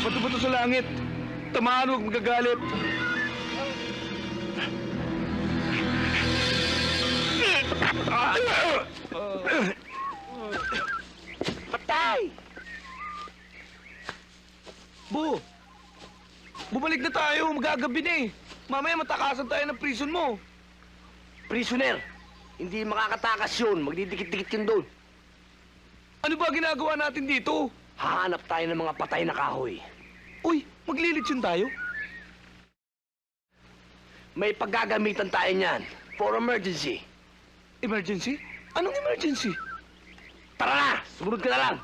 Bato-bato sa langit. Tamaan, huwag magagalit. Patay! Bu! Bumalik na tayo. Magagabi na eh. Mamaya matakasan tayo ng prison mo. Prisoner, hindi makakatakas yun. Magdidikit-dikit yun doon. Ano ba ginagawa natin dito? Hahanap tayo ng mga patay na kahoy. Uy, maglilitsyon tayo? May paggagamitan tayo niyan for emergency. Emergency? Anong emergency? Tara na! Sumunod ka na lang!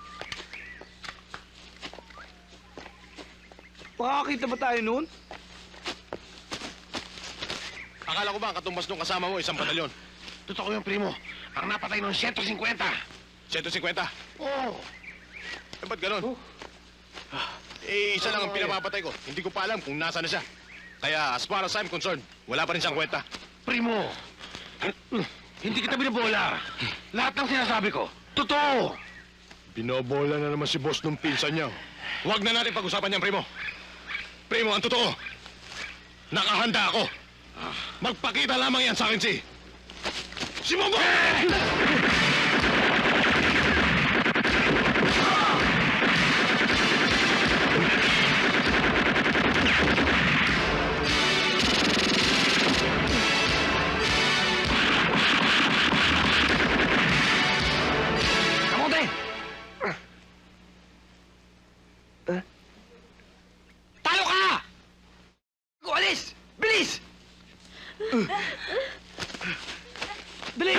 Makakakita ba tayo noon? Akala ko ba ang katumbas nung kasama mo isang batalyon? Totoo yung primo. Ang napatay ng 150. 150? Oo. Eh, ba't ganon? Eh, isa lang ang pinapapatay ko. Hindi ko pa alam kung nasa na siya. Kaya, as far as I'm concerned, wala pa rin siyang kwenta. Primo, hindi kita binabola. Lahat ng sinasabi ko, totoo. Binobola na naman si boss nung pinsan niya. Huwag na natin pag-usapan yan, Primo. Primo, ang totoo. Nakahanda ako. Magpakita lamang yan sa akin si Mongo! Kamote! Talo ka! Alis! Bilis! Dali!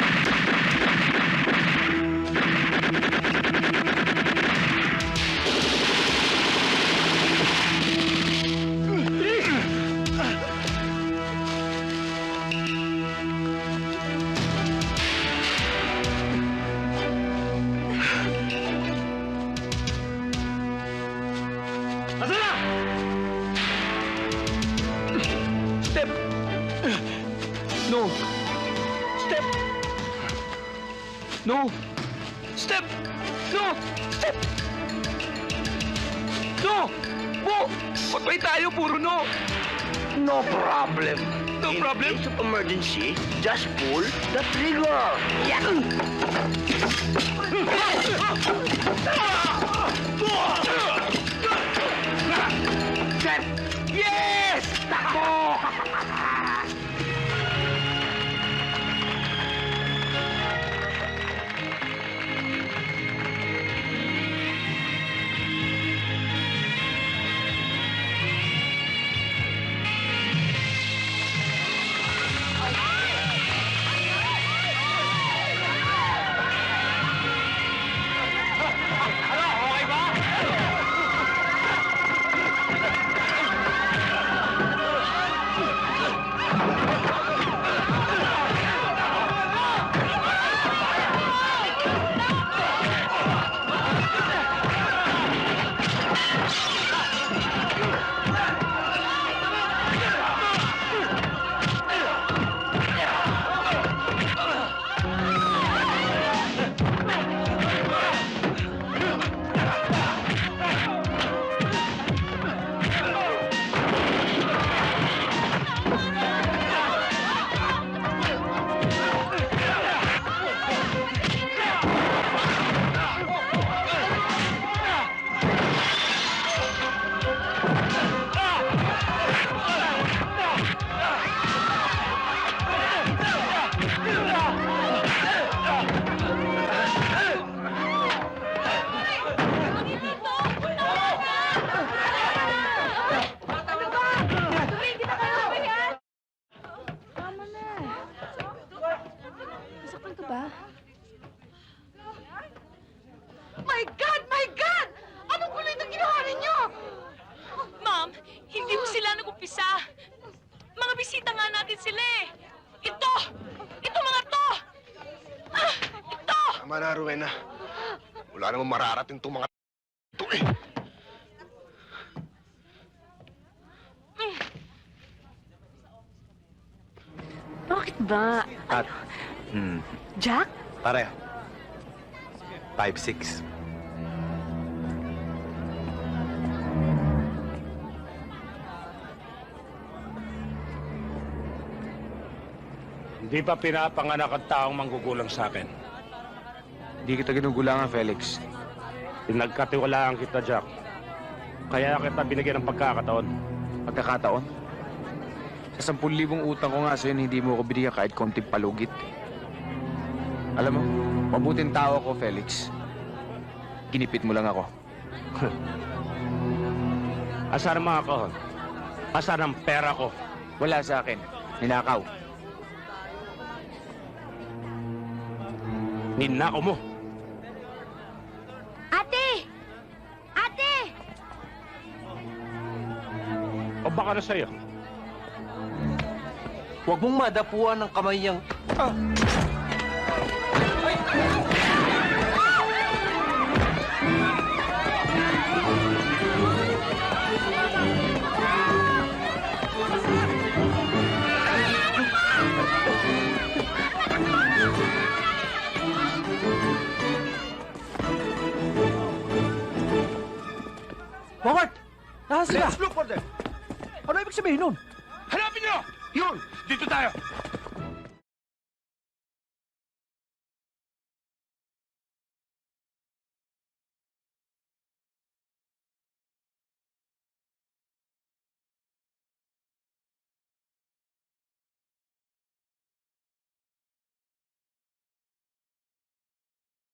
Asa na? Step! No! Step! No! Step! No! Step! No! Bu! Patay tayo, puro no! No problem. No problem? In case of emergency, just pull the trigger. Yeah. Yes! Takbo! ba? My God! My God! Anong kulit ang ginawa ninyo? Ma'am, hindi mo sila nag-umpisa. Mga bisita nga natin sila eh. Ito! Ito mga to! Ah, ito! Tama na, Rowena. Wala namang mararating itong mga ito eh. Bakit ba? At, Jack? pareho. 5'6". Di ba pinapanganak ang taong manggugulang sa akin? Hindi kita ginugulangan, Felix. Pinagkatiwalaan kita, Jack. Kaya kita binigyan ng pagkakataon. Pagkakataon? Sa 10,000 utang ko nga sa'yo, hindi mo ako binigyan kahit konting palugit. Alam mo, mabuting tao ako, Felix. Ginipit mo lang ako. Asan ang mga kahon? Asan ang pera ko? Wala sa akin. Ninakaw. Ninako mo. Ate! Ate! O baka na sa'yo? Huwag mong madapuan ng kamay niyang... Robert! Nasaan sila? Let's look for them! Ano ibig sabihin nun? Hanapin nyo! Yun! Dito tayo!